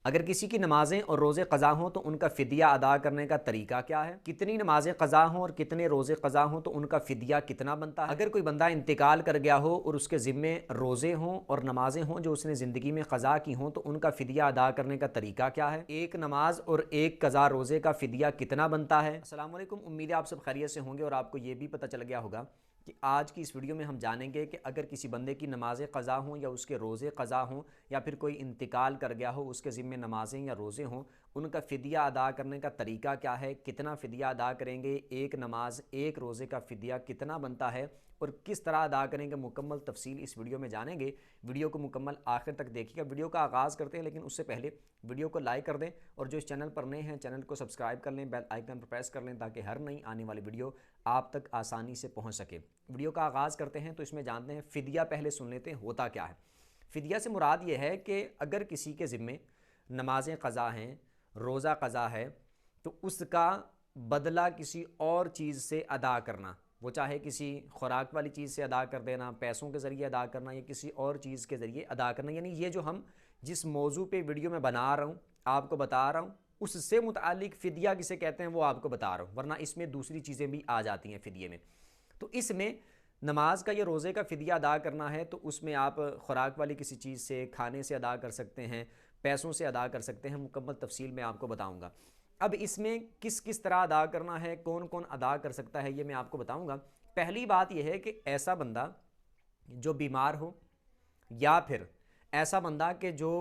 اگر کسی کی نمازیں اور روزے قضا ہوں تو ان کا فدیہ ادا کرنے کا طریقہ کیا ہے؟ کتنی نمازیں قضا ہوں اور کتنے روزے قضا ہوں تو ان کا فدیہ کتنا بنتا ہے؟ اگر کوئی بندہ انتقال کر گیا ہو اور اس کے ذمے روزے ہوں اور نمازیں ہوں جو اس نے زندگی میں قضا کی ہوں تو ان کا فدیہ ادا کرنے کا طریقہ کیا ہے؟ ایک نماز اور ایک قضا روزے کا فدیہ کتنا بنتا ہے؟ السلام علیکم، امید ہے آپ سب خیریت سے ہوں گے اور آپ کو یہ بھی پتہ چل گیا ہوگا کہ آج کی اس ویڈیو میں ہم جانیں گے کہ اگر کسی بندے کی نمازیں قضا ہوں یا اس کے روزے قضا ہوں یا پھر کوئی انتقال کر گیا ہو، اس کے ذمے نمازیں یا روزے ہوں، ان کا فدیہ ادا کرنے کا طریقہ کیا ہے، کتنا فدیہ ادا کریں گے، ایک نماز ایک روزے کا فدیہ کتنا بنتا ہے اور کس طرح ادا کریں گے، مکمل تفصیل اس ویڈیو میں جانیں گے۔ ویڈیو کو مکمل آخر تک دیکھیے گا۔ ویڈیو کا آغاز کرتے ہیں لیکن اس سے پہلے ویڈیو کو لائک کر دیں اور جو اس چینل پر نئے ہیں چینل کو سبسکرائب کر لیں، بیل آئیکن پر پریس کر لیں تاکہ ہر نئی آنے والی ویڈیو آپ تک آسانی سے پہنچ سکے۔ ویڈیو کا آغاز کرتے ہیں تو اس میں جانتے ہیں فدیہ پہلے سن لیتے ہیں ہوتا کیا ہے۔ فدیہ سے مراد یہ ہے کہ اگر کسی کے ذمے نمازیں قضا ہیں، روزہ قضا ہے، تو اس کا بدلہ کسی اور چیز سے ادا کرنا، وہ چاہے کسی خوراک والی چیز سے ادا کر دینا، پیسوں کے ذریعے ادا کرنا یا کسی اور چیز کے ذریعے ادا کرنا، یعنی یہ جو ہم جس موضوع پہ ویڈیو میں بنا رہا ہوں آپ کو بتا رہا ہوں اس سے متعلق فدیہ کسے کہتے ہیں وہ آپ کو بتا رہا ہوں، ورنہ اس میں دوسری چیزیں بھی آ جاتی ہیں فدیے میں۔ تو اس میں نماز کا یا روزے کا فدیہ ادا کرنا ہے تو اس میں آپ خوراک والی کسی چیز سے، کھانے سے ادا کر سکتے ہیں، پیسوں سے ادا کر سکتے ہیں، مکمل تفصیل میں آپ کو بتاؤں گا۔ اب اس میں کس طرح ادا کرنا ہے، کون کون ادا کر سکتا ہے، یہ میں آپ کو بتاؤں گا۔ پہلی بات یہ ہے کہ ایسا بندہ جو بیمار ہو یا پھر ایسا بندہ کہ جو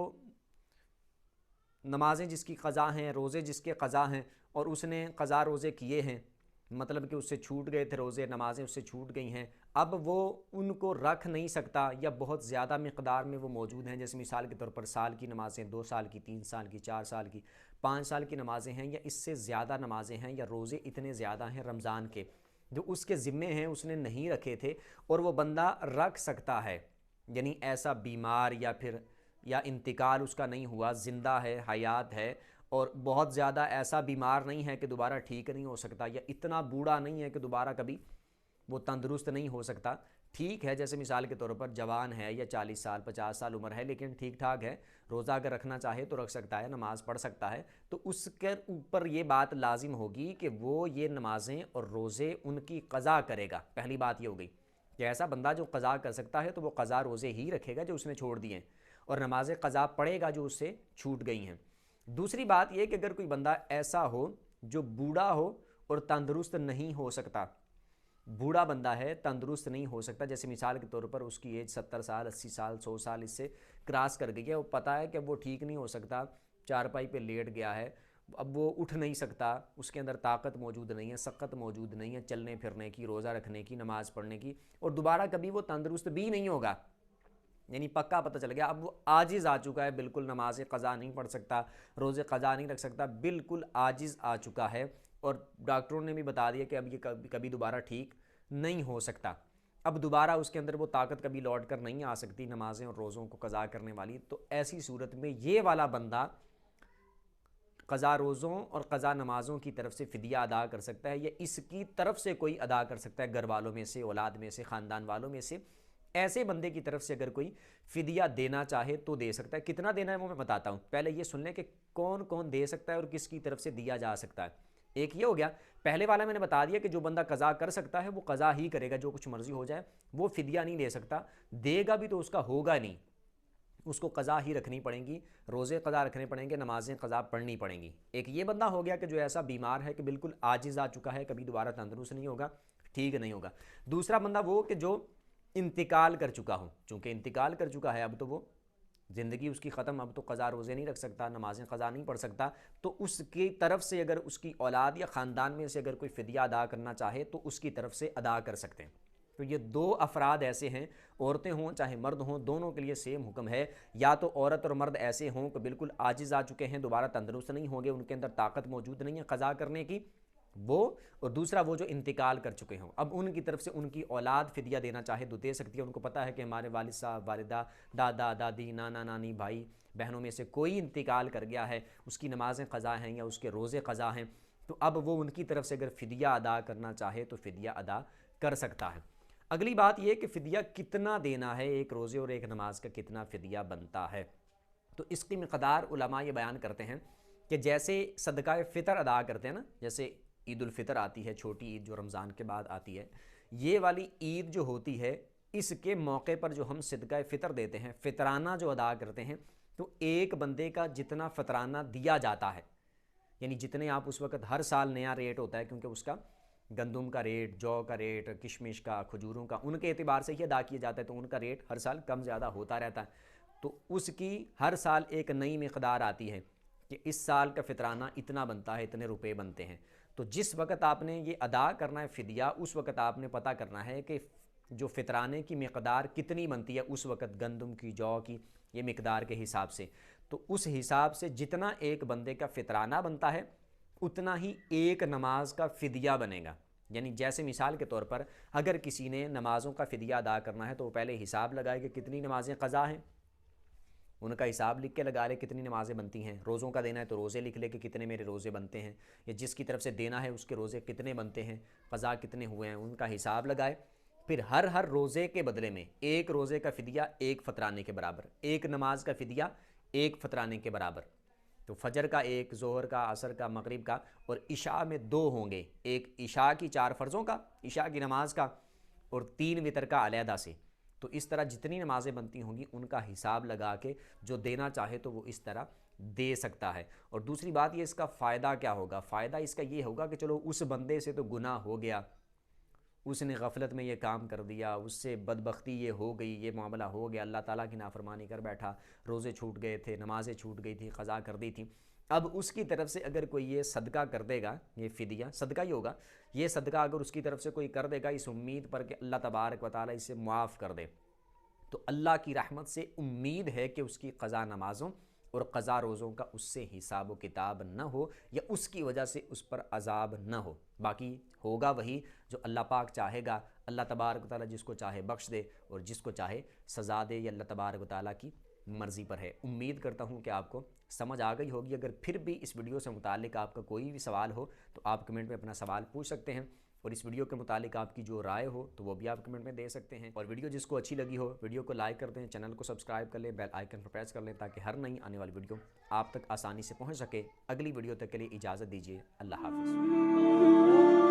نمازیں جس کی قضا ہیں، روزے جس کے قضا ہیں اور اس نے قضا روزے کیے ہیں، مطلب کہ اس سے چھوٹ گئے تھے روزے، نمازیں اس سے چھوٹ گئی ہیں، اب وہ ان کو رکھ نہیں سکتا یا بہت زیادہ مقدار میں وہ موجود ہیں، جیسے مثال کے طور پر سال کی نمازیں، 2 سال کی، 3 سال کی، 4 سال کی، 5 سال کی نمازیں ہیں یا اس سے زیادہ نمازیں ہیں یا روزے اتنے زیادہ ہیں رمضان کے جو اس کے ذمے ہیں، اس نے نہیں رکھے تھے اور وہ بندہ رکھ سکتا ہے، یعنی ایسا بیمار یا انتقال اس کا نہیں ہوا، زندہ ہے، حیات ہے اور بہت زیادہ ایسا بیمار نہیں ہے کہ دوبارہ ٹھیک نہیں ہو سکتا یا اتنا بوڑھا نہیں ہے کہ دوبارہ کبھی وہ تندرست نہیں ہو سکتا، ٹھیک ہے، جیسے مثال کے طور پر جوان ہے یا 40 سال 50 سال عمر ہے لیکن ٹھیک ٹھاک ہے، روزہ اگر رکھنا چاہے تو رکھ سکتا ہے، نماز پڑھ سکتا ہے، تو اس کے اوپر یہ بات لازم ہوگی کہ وہ یہ نمازیں اور روزے ان کی قضا کرے گا۔ پہلی بات یہ ہو گئی کہ ایسا بندہ جو قضا کر سکتا ہے تو وہ قضا روزے ہی رکھے گا جو اس نے چھوڑ دیے ہیں اور نماز قضا پڑھے گا جو اس سے چھوٹ گئی ہیں۔ دوسری بات یہ کہ اگر کوئی بندہ ایسا ہو جو بوڑھا ہو اور تندرست نہیں ہو سکتا، بوڑھا بندہ ہے تندرست نہیں ہو سکتا، جیسے مثال کے طور پر اس کی ایج 70 سال 80 سال 100 سال اس سے کراس کر گئی ہے، وہ پتہ ہے کہ وہ ٹھیک نہیں ہو سکتا، چارپائی پہ لیٹ گیا ہے، اب وہ اٹھ نہیں سکتا، اس کے اندر طاقت موجود نہیں ہے، سقت موجود نہیں ہے چلنے پھرنے کی، روزہ رکھنے کی، نماز پڑھنے کی، اور دوبارہ کبھی وہ تندرست بھی نہیں ہوگا، یعنی پکا پتہ چل گیا اب وہ عاجز آ چکا ہے، بالکل نماز قضا نہیں پڑھ سکتا، روزے قضا نہیں رکھ سکتا، بالکل عاجز آ چکا ہے اور ڈاکٹروں نے بھی بتا دیا کہ اب یہ کبھی دوبارہ ٹھیک نہیں ہو سکتا، اب دوبارہ اس کے اندر وہ طاقت کبھی لوٹ کر نہیں آ سکتی نمازیں اور روزوں کو قضا کرنے والی، تو ایسی صورت میں یہ والا بندہ قضا روزوں اور قضا نمازوں کی طرف سے فدیہ ادا کر سکتا ہے یا اس کی طرف سے کوئی ادا کر سکتا ہے، گھر والوں میں سے، اولاد میں سے، خاندان والوں میں سے، ایسے بندے کی طرف سے اگر کوئی فدیہ دینا چاہے تو دے سکتا ہے۔ کتنا دینا ہے وہ میں بتاتا ہوں، پہلے یہ سن لیں کہ کون کون دے سکتا ہے اور کس کی طرف سے دیا جا سکتا ہے۔ ایک یہ ہو گیا، پہلے والا میں نے بتا دیا کہ جو بندہ قضا کر سکتا ہے وہ قضا ہی کرے گا، جو کچھ مرضی ہو جائے، وہ فدیہ نہیں دے سکتا، دے گا بھی تو اس کا ہوگا نہیں، اس کو قضا ہی رکھنی پڑیں گی، روزے قضا رکھنے پڑیں گے، نمازیں قضا پڑھنی پڑیں گی۔ ایک یہ بندہ ہو گیا کہ جو ایسا بیمار ہے کہ بالکل عاجز آ چکا ہے، کبھی دوبارہ تندرست نہیں ہوگا، ٹھیک نہیں ہوگا۔ دوسرا بندہ وہ کہ جو انتقال کر چکا ہو، چونکہ انتقال کر چکا ہے اب تو وہ زندگی اس کی ختم، اب تو قضا روزے نہیں رکھ سکتا، نمازیں قضا نہیں پڑھ سکتا، تو اس کی طرف سے اگر اس کی اولاد یا خاندان میں سے اگر کوئی فدیہ ادا کرنا چاہے تو اس کی طرف سے ادا کر سکتے ہیں۔ تو یہ 2 افراد ایسے ہیں، عورتیں ہوں چاہے مرد ہوں، دونوں کے لیے سیم حکم ہے، یا تو عورت اور مرد ایسے ہوں کہ بالکل عاجز آ چکے ہیں، دوبارہ تندرست نہیں ہوں گے، ان کے اندر طاقت موجود نہیں ہے قضا کرنے کی، وہ، اور دوسرا وہ جو انتقال کر چکے ہوں، اب ان کی طرف سے ان کی اولاد فدیہ دینا چاہے تو دے سکتی ہے، ان کو پتہ ہے کہ ہمارے والد صاحب، والدہ، دادا دادی، نانا نانی، بھائی بہنوں میں سے کوئی انتقال کر گیا ہے، اس کی نمازیں قضا ہیں یا اس کے روزے قضا ہیں، تو اب وہ ان کی طرف سے اگر فدیہ ادا کرنا چاہے تو فدیہ ادا کر سکتا ہے۔ اگلی بات یہ کہ فدیہ کتنا دینا ہے، ایک روزے اور ایک نماز کا کتنا فدیہ بنتا ہے۔ تو اس کی مقدار علماء یہ بیان کرتے ہیں کہ جیسے صدقہ فطر ادا کرتے ہیں نا، جیسے عید الفطر آتی ہے، چھوٹی عید جو رمضان کے بعد آتی ہے، یہ والی عید جو ہوتی ہے اس کے موقع پر جو ہم صدقہ فطر دیتے ہیں، فطرانہ جو ادا کرتے ہیں، تو ایک بندے کا جتنا فطرانہ دیا جاتا ہے، یعنی جتنے آپ اس وقت ہر سال نیا ریٹ ہوتا ہے، کیونکہ اس کا گندم کا ریٹ، جو کا ریٹ، کشمش کا، کھجوروں کا، ان کے اعتبار سے ہی ادا کیا جاتا ہے، تو ان کا ریٹ ہر سال کم زیادہ ہوتا رہتا ہے، تو اس کی ہر سال ایک نئی مقدار آتی ہے کہ اس سال کا فطرانہ اتنا بنتا ہے، اتنے روپے بنتے ہیں۔ تو جس وقت آپ نے یہ ادا کرنا ہے فدیہ، اس وقت آپ نے پتہ کرنا ہے کہ جو فطرانے کی مقدار کتنی بنتی ہے اس وقت، گندم کی، جو کی، یہ مقدار کے حساب سے، تو اس حساب سے جتنا ایک بندے کا فطرانہ بنتا ہے اتنا ہی ایک نماز کا فدیہ بنے گا۔ یعنی جیسے مثال کے طور پر اگر کسی نے نمازوں کا فدیہ ادا کرنا ہے تو وہ پہلے حساب لگائے کہ کتنی نمازیں قضا ہیں، ان کا حساب لکھ کے لگا لے کتنی نمازیں بنتی ہیں، روزوں کا دینا ہے تو روزے لکھ لے کہ کتنے میرے روزے بنتے ہیں، یا جس کی طرف سے دینا ہے اس کے روزے کتنے بنتے ہیں، قضا کتنے ہوئے ہیں، ان کا حساب لگائے، پھر ہر روزے کے بدلے میں ایک روزے کا فدیہ ایک فطرانے کے برابر، ایک نماز کا فدیہ ایک فطرانے کے برابر، تو فجر کا ایک، ظہر کا، عصر کا، مغرب کا، اور عشاء میں 2 ہوں گے، ایک عشاء کی 4 فرضوں کا، عشاء کی نماز کا، اور 3 وتر کا علیحدہ سے، تو اس طرح جتنی نمازیں بنتی ہوں گی ان کا حساب لگا کے جو دینا چاہے تو وہ اس طرح دے سکتا ہے۔ اور دوسری بات یہ، اس کا فائدہ کیا ہوگا؟ فائدہ اس کا یہ ہوگا کہ چلو اس بندے سے تو گناہ ہو گیا، اس نے غفلت میں یہ کام کر دیا، اس سے بدبختی یہ ہو گئی، یہ معاملہ ہو گیا، اللہ تعالیٰ کی نافرمانی کر بیٹھا، روزے چھوٹ گئے تھے، نمازیں چھوٹ گئی تھی، قضا کر دی تھی، اب اس کی طرف سے اگر کوئی یہ صدقہ کر دے گا، یہ فدیہ صدقہ ہی ہوگا، یہ صدقہ اگر اس کی طرف سے کوئی کر دے گا اس امید پر کہ اللہ تبارک و تعالیٰ اسے معاف کر دے، تو اللہ کی رحمت سے امید ہے کہ اس کی قضا نمازوں اور قضا روزوں کا اس سے حساب و کتاب نہ ہو، یا اس کی وجہ سے اس پر عذاب نہ ہو، باقی ہوگا وہی جو اللہ پاک چاہے گا، اللہ تبارک و تعالیٰ جس کو چاہے بخش دے اور جس کو چاہے سزا دے، یہ اللہ تبارک و تعالیٰ کی مرضی پر ہے۔ امید کرتا ہوں کہ آپ کو سمجھ آ گئی ہوگی۔ اگر پھر بھی اس ویڈیو سے متعلق آپ کا کوئی بھی سوال ہو تو آپ کمنٹ میں اپنا سوال پوچھ سکتے ہیں، اور اس ویڈیو کے متعلق آپ کی جو رائے ہو تو وہ بھی آپ کمنٹ میں دے سکتے ہیں، اور ویڈیو جس کو اچھی لگی ہو ویڈیو کو لائک کر دیں، چینل کو سبسکرائب کر لیں، بیل آئیکن پر پریس کر لیں تاکہ ہر نئی آنے والی ویڈیو آپ تک آسانی سے پہنچ سکے۔ اگلی ویڈیو تک کے لیے اجازت دیجیے، اللہ حافظ۔